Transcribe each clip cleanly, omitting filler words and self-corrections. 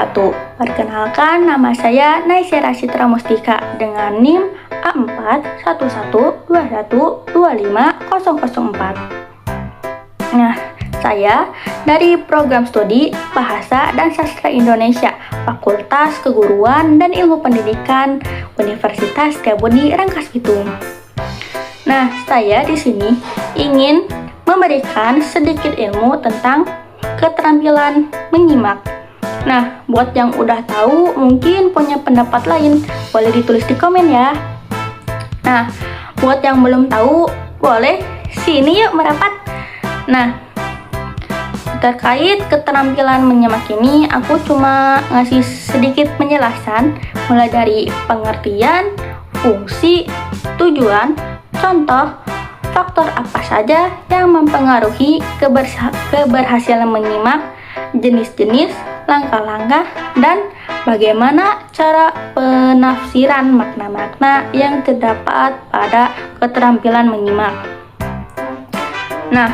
Perkenalkan, nama saya Naisyara Citra Mustika dengan NIM A41121250004. Nah, saya dari program studi Bahasa dan Sastra Indonesia, Fakultas Keguruan dan Ilmu Pendidikan Universitas Setiabudi Rangkas Bitung. Nah, saya di sini ingin memberikan sedikit ilmu tentang keterampilan menyimak. Nah, buat yang udah tahu mungkin punya pendapat lain, boleh ditulis di komen ya. Nah, buat yang belum tahu, boleh sini yuk merapat. Nah, terkait keterampilan menyimak ini, aku cuma ngasih sedikit penjelasan, mulai dari pengertian, fungsi, tujuan, contoh, faktor apa saja yang mempengaruhi keberhasilan menyimak, jenis-jenis, langkah-langkah, dan bagaimana cara penafsiran makna-makna yang terdapat pada keterampilan menyimak. Nah,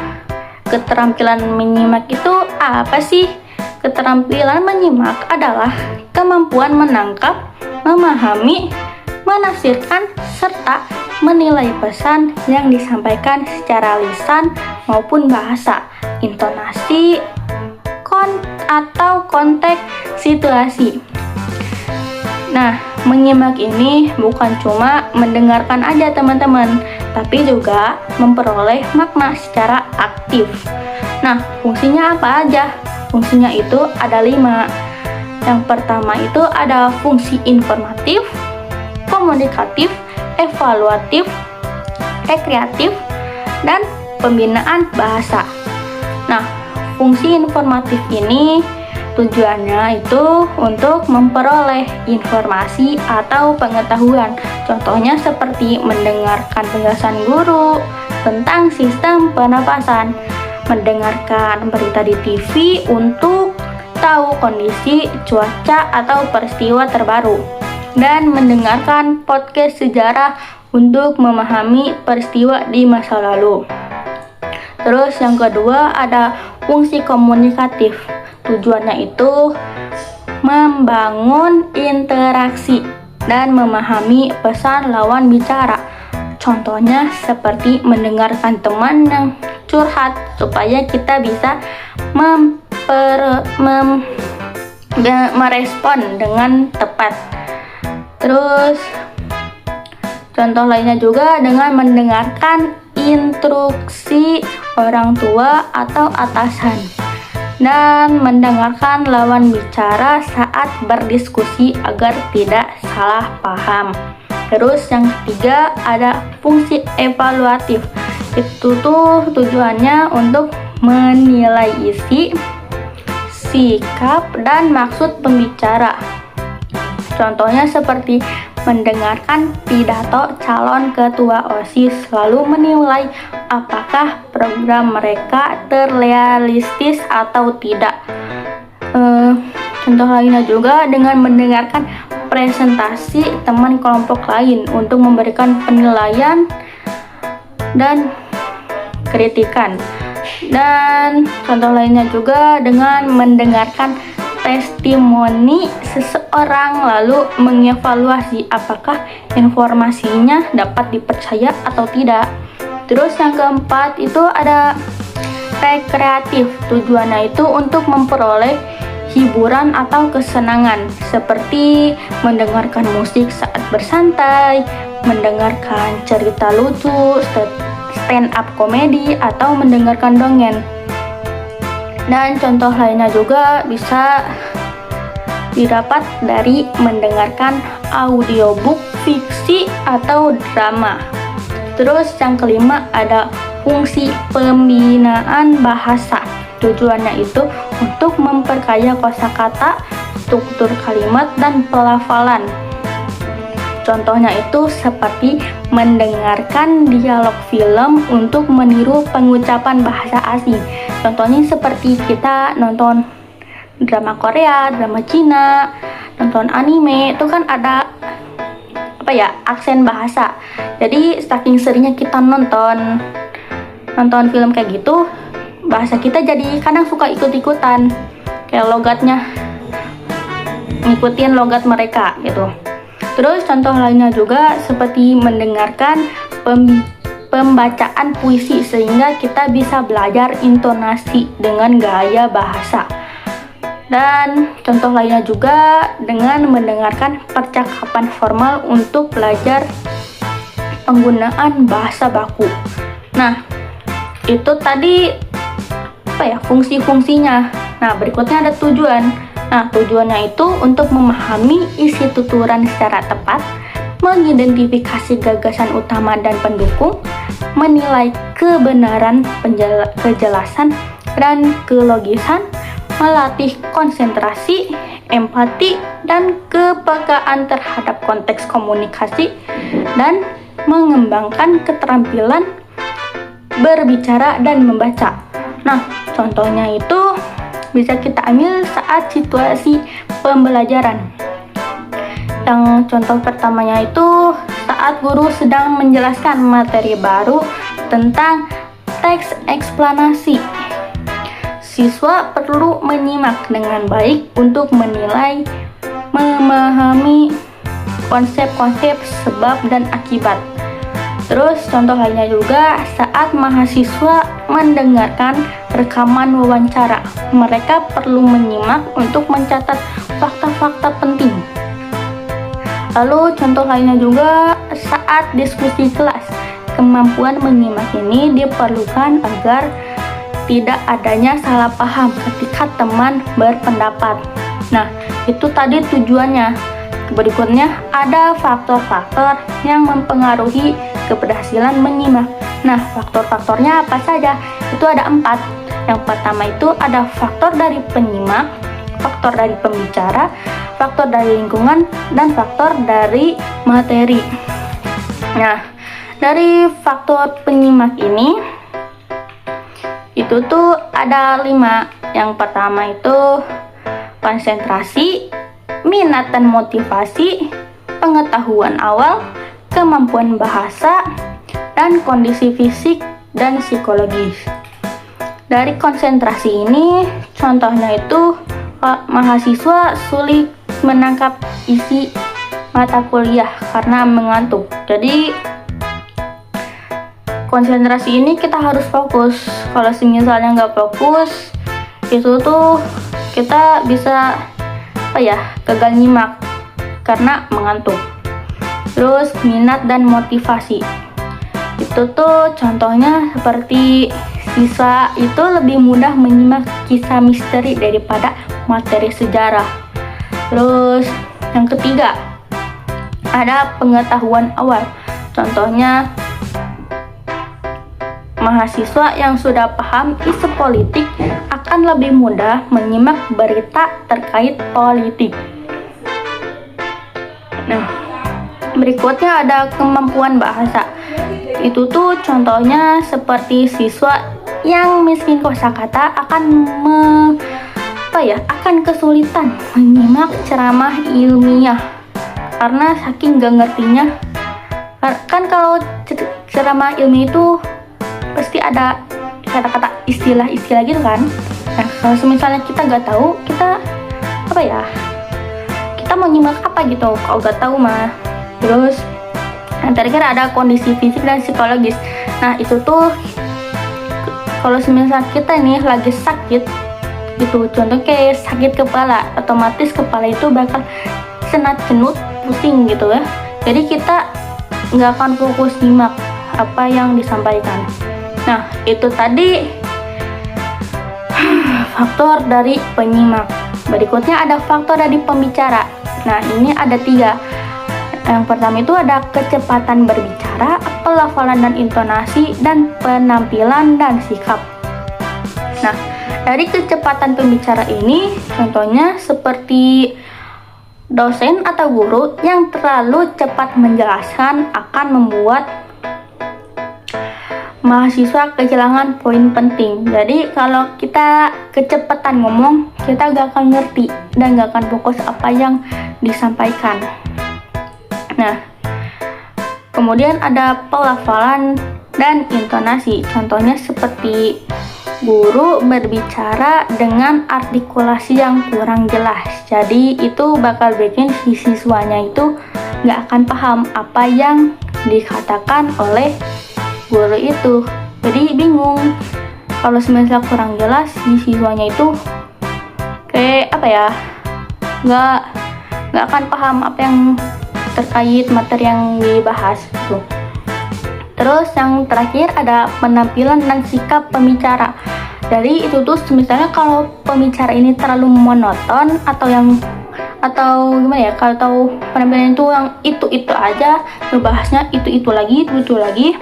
keterampilan menyimak itu apa sih? Keterampilan menyimak adalah kemampuan menangkap, memahami, menafsirkan, serta menilai pesan yang disampaikan secara lisan maupun bahasa, intonasi, atau konteks situasi. Nah, menyimak ini bukan cuma mendengarkan aja teman-teman, tapi juga memperoleh makna secara aktif. Nah, fungsinya apa aja? Fungsinya itu ada 5. Yang pertama itu ada fungsi informatif, komunikatif, evaluatif, rekreatif, dan pembinaan bahasa. Nah, fungsi informatif ini tujuannya itu untuk memperoleh informasi atau pengetahuan. Contohnya seperti mendengarkan penjelasan guru tentang sistem pernapasan, mendengarkan berita di TV untuk tahu kondisi cuaca atau peristiwa terbaru, dan mendengarkan podcast sejarah untuk memahami peristiwa di masa lalu. Terus yang kedua ada fungsi komunikatif. Tujuannya itu membangun interaksi dan memahami pesan lawan bicara. Contohnya seperti mendengarkan teman yang curhat supaya kita bisa merespon dengan tepat. Terus contoh lainnya juga dengan mendengarkan instruksi orang tua atau atasan, dan mendengarkan lawan bicara saat berdiskusi agar tidak salah paham. Terus yang ketiga ada fungsi evaluatif. Itu tuh tujuannya untuk menilai isi, sikap, dan maksud pembicara. Contohnya seperti mendengarkan pidato calon ketua OSIS, lalu menilai apakah program mereka terrealistis atau tidak. Contoh lainnya juga dengan mendengarkan presentasi teman kelompok lain untuk memberikan penilaian dan kritikan. Dan contoh lainnya juga dengan mendengarkan testimoni seseorang lalu mengevaluasi apakah informasinya dapat dipercaya atau tidak. Terus yang keempat itu ada rekreatif. Tujuannya itu untuk memperoleh hiburan atau kesenangan seperti mendengarkan musik saat bersantai, mendengarkan cerita lucu, stand up komedi, atau mendengarkan dongeng. Dan contoh lainnya juga bisa didapat dari mendengarkan audiobook, fiksi, atau drama. Terus yang kelima ada fungsi pembinaan bahasa. Tujuannya itu untuk memperkaya kosakata, struktur kalimat, dan pelafalan. Contohnya itu seperti mendengarkan dialog film untuk meniru pengucapan bahasa asing. Contohnya seperti kita nonton drama Korea, drama Cina, nonton anime, itu kan ada aksen bahasa. Jadi saking seringnya kita nonton film kayak gitu, bahasa kita jadi kadang suka ikut-ikutan. Kayak logatnya ngikutin logat mereka gitu. Terus contoh lainnya juga seperti mendengarkan pembacaan puisi sehingga kita bisa belajar intonasi dengan gaya bahasa. Dan contoh lainnya juga dengan mendengarkan percakapan formal untuk belajar penggunaan bahasa baku. Nah, itu tadi fungsi-fungsinya. Nah, berikutnya ada tujuan. Nah, tujuannya itu untuk memahami isi tuturan secara tepat, mengidentifikasi gagasan utama dan pendukung, menilai kebenaran kejelasan dan kelogisan, melatih konsentrasi, empati, dan kepekaan terhadap konteks komunikasi, dan mengembangkan keterampilan berbicara dan membaca. Nah, contohnya itu bisa kita ambil saat situasi pembelajaran. Yang contoh pertamanya itu saat guru sedang menjelaskan materi baru tentang teks eksplanasi. Siswa perlu menyimak dengan baik untuk menilai, memahami konsep-konsep sebab dan akibat. Terus contoh lainnya juga saat mahasiswa mendengarkan rekaman wawancara, mereka perlu menyimak untuk mencatat fakta-fakta penting. Lalu contoh lainnya juga saat diskusi kelas, kemampuan menyimak ini diperlukan agar tidak adanya salah paham ketika teman berpendapat. Nah, itu tadi tujuannya. Berikutnya ada faktor-faktor yang mempengaruhi keberhasilan menyimak. Nah, faktor-faktornya apa saja? Itu ada 4. Yang pertama itu ada faktor dari penyimak, faktor dari pembicara, faktor dari lingkungan, dan faktor dari materi. Nah, dari faktor penyimak ini itu tuh ada 5. Yang pertama itu konsentrasi, minat dan motivasi, pengetahuan awal, kemampuan bahasa, dan kondisi fisik dan psikologis. Dari konsentrasi ini, contohnya itu mahasiswa sulit menangkap isi mata kuliah karena mengantuk. Jadi konsentrasi ini kita harus fokus. Kalau misalnya nggak fokus, itu tuh kita bisa gagal nyimak karena mengantuk. Terus minat dan motivasi, itu tuh contohnya seperti siswa itu lebih mudah menyimak kisah misteri daripada materi sejarah. Terus yang ketiga ada pengetahuan awal, contohnya mahasiswa yang sudah paham isu politik akan lebih mudah menyimak berita terkait politik. Nah, berikutnya ada kemampuan bahasa. Itu tuh contohnya seperti siswa yang miskin kosakata akan kesulitan menyimak ceramah ilmiah karena saking gak ngertinya. Kan kalau ceramah ilmiah itu pasti ada kata-kata istilah-istilah gitu kan. Nah, kalau misalnya kita nggak tahu, kita kita mau nyimak apa gitu kalau nggak tahu mah. Terus yang terakhir ada kondisi fisik dan psikologis. Nah, itu tuh kalau misalnya kita nih lagi sakit gitu, contoh kayak sakit kepala, otomatis kepala itu bakal senat-cenut, pusing gitu ya. Jadi kita nggak akan fokus nyimak apa yang disampaikan. Nah, itu tadi faktor dari penyimak. Berikutnya ada faktor dari pembicara. Nah, ini ada 3. Yang pertama itu ada kecepatan berbicara, pelafalan dan intonasi, dan penampilan dan sikap. Nah, dari kecepatan pembicara ini, contohnya seperti dosen atau guru yang terlalu cepat menjelaskan akan membuat mahasiswa kehilangan poin penting. Jadi kalau kita kecepatan ngomong, kita gak akan ngerti dan gak akan fokus apa yang disampaikan. Nah, kemudian ada pelafalan dan intonasi. Contohnya seperti guru berbicara dengan artikulasi yang kurang jelas. Jadi itu bakal bikin si siswanya itu nggak akan paham apa yang dikatakan oleh guru itu. Jadi bingung. Kalau semisal kurang jelas, si siswanya itu kayak apa ya, nggak akan paham apa yang terkait materi yang dibahas gitu. Terus yang terakhir ada penampilan dan sikap pembicara. Jadi itu tuh misalnya kalau pembicara ini terlalu monoton atau gimana ya, kalau penampilan itu yang itu aja, ngebahasnya itu lagi.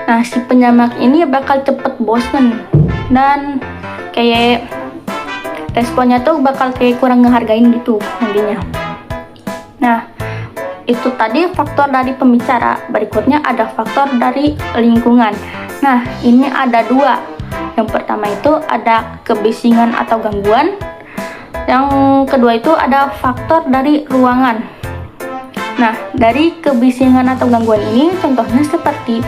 Nah, si penyimak ini bakal cepet bosen dan kayak responnya tuh bakal kayak kurang ngehargain gitu nantinya. Nah, itu tadi faktor dari pembicara. Berikutnya ada faktor dari lingkungan. Nah, ini ada dua. Yang pertama itu ada kebisingan atau gangguan. Yang kedua itu ada faktor dari ruangan. Nah, dari kebisingan atau gangguan ini contohnya seperti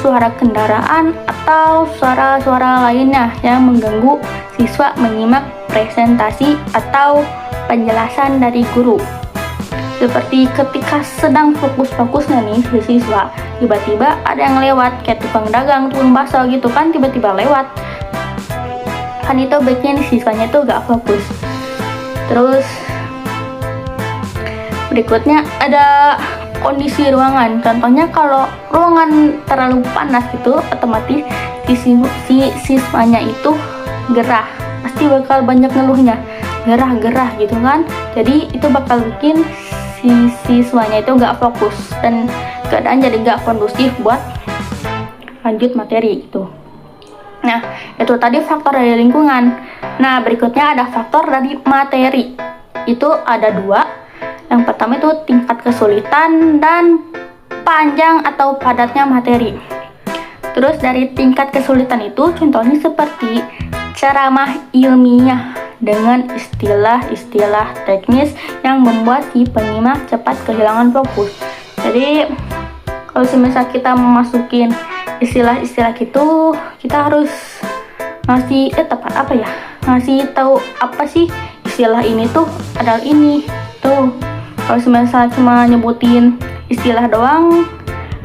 suara kendaraan atau suara-suara lainnya yang mengganggu siswa menyimak presentasi atau penjelasan dari guru. Seperti ketika sedang fokus-fokusnya nih si siswa, tiba-tiba ada yang lewat kayak tukang dagang, tukang bakso gitu kan, tiba-tiba lewat. Kan itu bikin siswanya tuh gak fokus. Terus berikutnya ada kondisi ruangan. Contohnya kalau ruangan terlalu panas gitu, otomatis si siswanya itu gerah. Pasti bakal banyak ngeluhnya, gerah-gerah gitu kan. Jadi itu bakal bikin si siswanya itu gak fokus dan keadaan jadi gak kondusif buat lanjut materi itu. Nah, itu tadi faktor dari lingkungan. Nah, berikutnya ada faktor dari materi. Itu ada dua. Yang pertama itu tingkat kesulitan dan panjang atau padatnya materi. Terus dari tingkat kesulitan itu contohnya seperti ceramah ilmiah dengan istilah-istilah teknis yang membuat si penyimak cepat kehilangan fokus. Jadi kalau semisal kita memasukin istilah-istilah gitu, kita harus ngasih ngasih tahu apa sih istilah ini tuh adalah ini tuh. Kalau semisal cuma nyebutin istilah doang,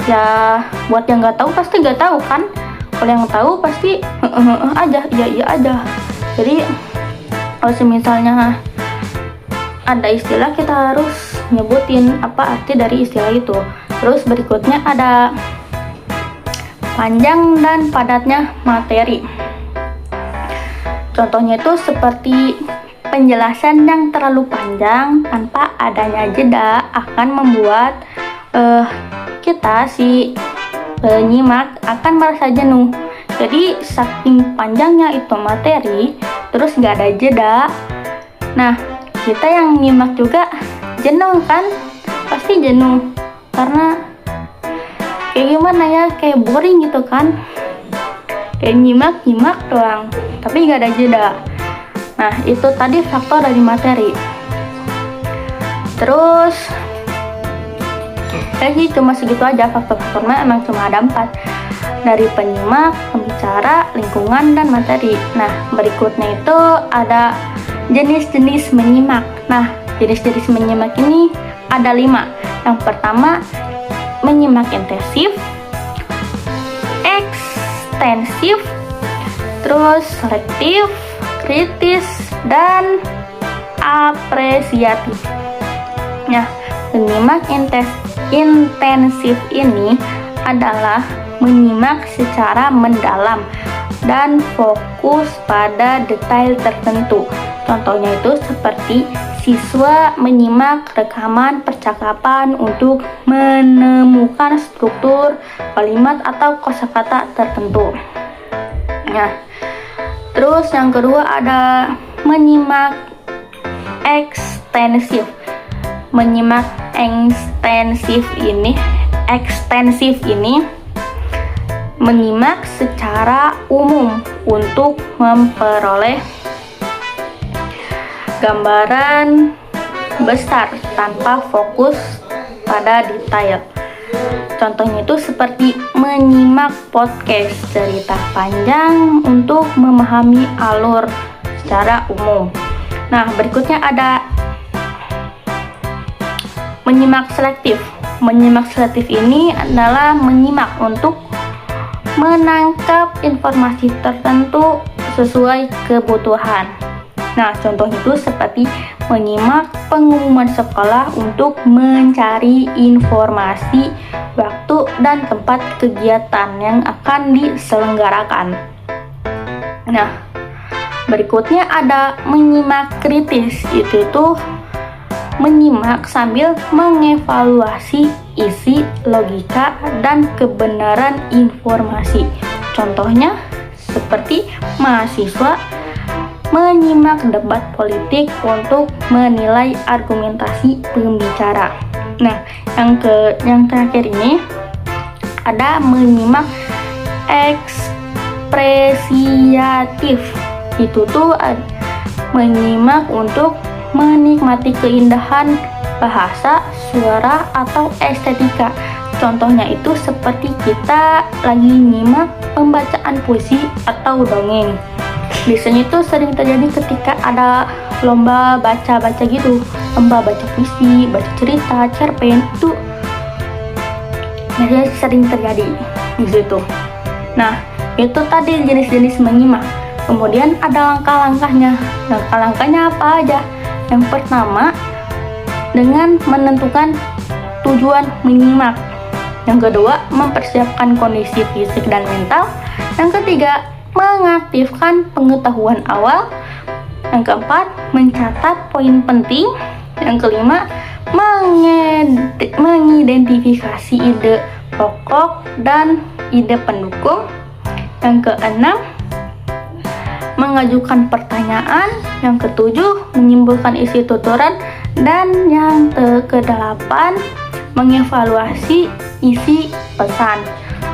ya buat yang nggak tahu pasti nggak tahu kan. Kalau yang tahu pasti aja, iya aja. Jadi kalau misalnya ada istilah, kita harus nyebutin apa arti dari istilah itu. Terus berikutnya ada panjang dan padatnya materi. Contohnya itu seperti penjelasan yang terlalu panjang tanpa adanya jeda akan membuat kita si penyimak akan merasa jenuh. Jadi saking panjangnya itu materi, terus nggak ada jeda. Nah, kita yang nyimak juga jenuh kan? Pasti jenuh karena kayak gimana ya, kayak boring gitu kan? Kayak nyimak doang, tapi nggak ada jeda. Nah, itu tadi faktor dari materi. Terus sih cuma segitu aja faktor-faktornya, emang cuma ada 4. Dari penyimak, pembicara, lingkungan, dan materi. Nah, berikutnya itu ada jenis-jenis menyimak. Nah, jenis-jenis menyimak ini ada 5. Yang pertama, menyimak intensif, ekstensif, terus selektif, kritis, dan apresiatif. Nah, menyimak intensif ini adalah menyimak secara mendalam dan fokus pada detail tertentu. Contohnya itu seperti siswa menyimak rekaman percakapan untuk menemukan struktur kalimat atau kosakata tertentu. Nah, terus yang kedua ada menyimak ekstensif. Menyimak ekstensif ini menyimak secara umum untuk memperoleh gambaran besar tanpa fokus pada detail. Contohnya itu seperti menyimak podcast cerita panjang untuk memahami alur secara umum. Nah, berikutnya ada menyimak selektif. Menyimak selektif ini adalah menyimak untuk menangkap informasi tertentu sesuai kebutuhan. Nah, contohnya itu seperti menyimak pengumuman sekolah untuk mencari informasi waktu dan tempat kegiatan yang akan diselenggarakan. Nah, berikutnya ada menyimak kritis. Itu tuh menyimak sambil mengevaluasi isi, logika, dan kebenaran informasi. Contohnya seperti mahasiswa menyimak debat politik untuk menilai argumentasi pembicara. Nah, yang terakhir ini ada menyimak ekspresiatif. Itu tuh menyimak untuk menikmati keindahan bahasa, suara, atau estetika. Contohnya itu seperti kita lagi nyimak pembacaan puisi atau dongeng. Biasanya itu sering terjadi ketika ada lomba baca-baca gitu, lomba baca puisi, baca cerita, cerpen, itu biasanya sering terjadi di situ. Nah, itu tadi jenis-jenis menyimak. Kemudian ada langkah-langkahnya. Langkah-langkahnya apa aja? Yang pertama, dengan menentukan tujuan menyimak. Yang kedua, mempersiapkan kondisi fisik dan mental. Yang ketiga, mengaktifkan pengetahuan awal. Yang keempat, mencatat poin penting. Yang kelima, mengidentifikasi ide pokok dan ide pendukung. Yang keenam, mengajukan pertanyaan. Yang ketujuh, menyimpulkan isi tuturan. Dan yang kedelapan, mengevaluasi isi pesan.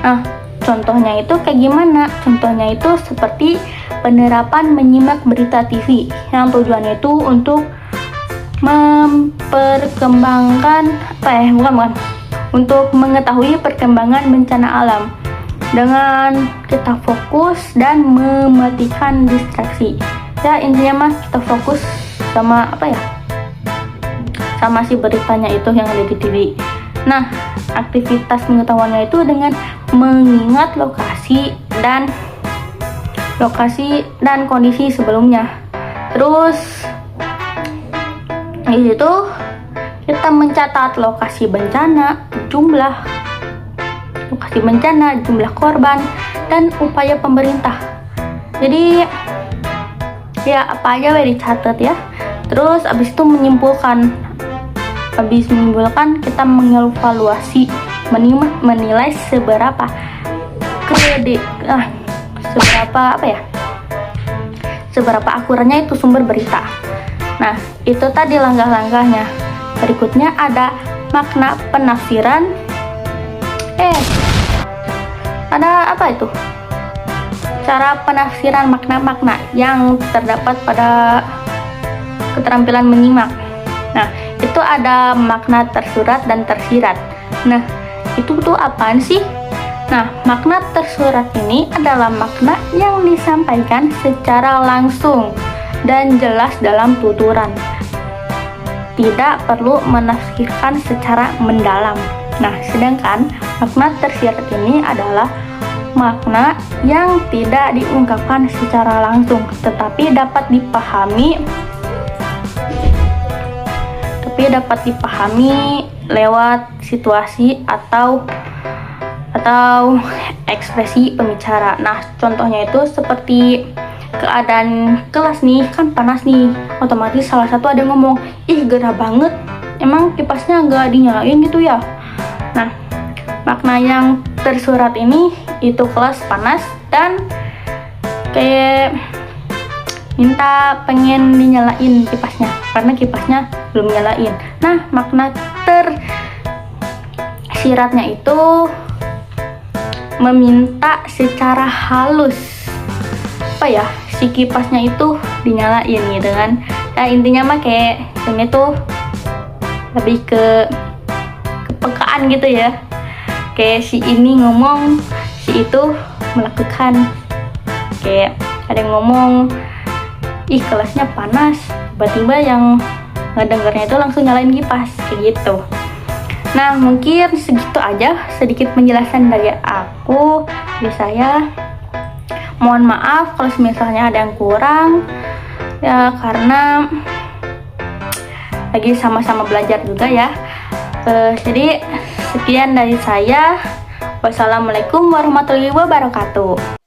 Nah, contohnya itu kayak gimana? Contohnya itu seperti penerapan menyimak berita TV yang tujuannya itu untuk memperkembangkan untuk mengetahui perkembangan bencana alam dengan kita fokus dan mematikan distraksi. Ya, intinya mah kita fokus sama sama si beritanya itu yang ada di TV. Nah, aktivitas pengetahuannya itu dengan mengingat lokasi dan kondisi sebelumnya. Terus di situ kita mencatat lokasi bencana, jumlah korban, dan upaya pemerintah. Jadi ya apa aja dicatat ya. Terus abis itu menyimpulkan kita mengevaluasi, menilai seberapa seberapa akuratnya itu sumber berita. Nah, itu tadi langkah-langkahnya. Berikutnya ada makna penafsiran. Ada apa itu? Cara penafsiran makna-makna yang terdapat pada keterampilan menyimak. Nah, itu ada makna tersurat dan tersirat. Nah, itu tuh apaan sih? Nah, makna tersurat ini adalah makna yang disampaikan secara langsung dan jelas dalam tuturan. Tidak perlu menafsirkan secara mendalam. Nah, sedangkan makna tersirat ini adalah makna yang tidak diungkapkan secara langsung, tetapi dapat dipahami lewat situasi atau ekspresi pembicara. Nah, contohnya itu seperti keadaan kelas nih, kan panas nih, otomatis salah satu ada yang ngomong, ih gerah banget, emang kipasnya nggak dinyalain gitu ya. Nah, makna yang tersurat ini itu kelas panas dan kayak pengen dinyalain kipasnya karena kipasnya belum nyalain. Nah, makna tersiratnya itu meminta secara halus si kipasnya itu dinyalain gitu kan. Nah, intinya mah kayak ini tuh lebih ke kepekaan gitu ya. Kayak si ini ngomong, si itu melakukan. Kayak ada yang ngomong, ih kelasnya panas, tiba-tiba yang ngedengarnya itu langsung nyalain kipas, kayak gitu. Nah, mungkin segitu aja sedikit penjelasan dari aku. Jadi saya mohon maaf kalau misalnya ada yang kurang, ya karena lagi sama-sama belajar juga ya. Jadi sekian dari saya. Wassalamualaikum warahmatullahi wabarakatuh.